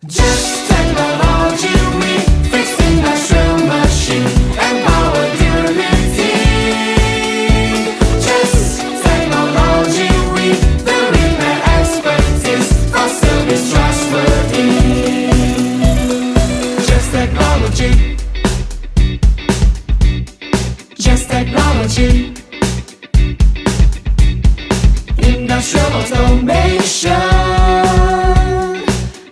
Just technology, we fix industrial machine and power durability. Just technology, we the repair expertise for service trustworthy. Just technology. Just technology. Industrial automation,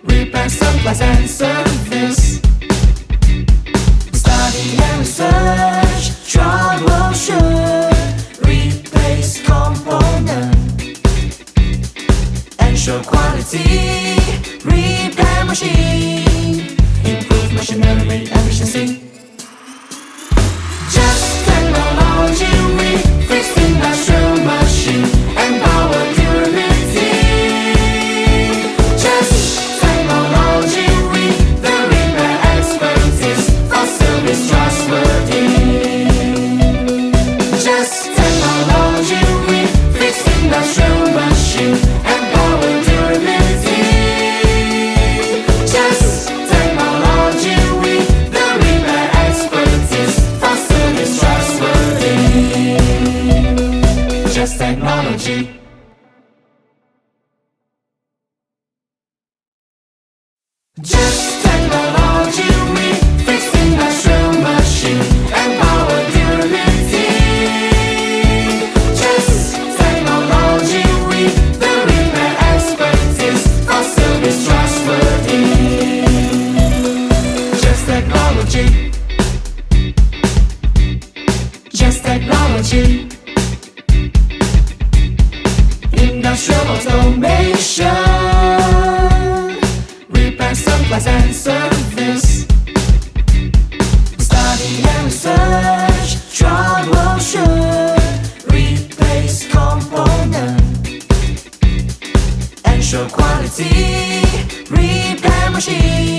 repair, supplies and service. Study and research, troubleshoot, replace component, ensure quality, repair machine, improve machinery efficiency. Just technology, we fix industrial machine and power durability. Just technology, we the repair expertise for service trustworthy. Just technology, we fix industrial machine and power durability. Just technology, we the repair expertise for service trustworthy. Just technology. Just technology, we fix industrial machine and power durability. Just technology, we the repair expertise for service trustworthy. Just technology. Just technology. Industrial automation, repair, supplies and service. Study and research, troubleshoot, replace component, ensure quality, repair machine.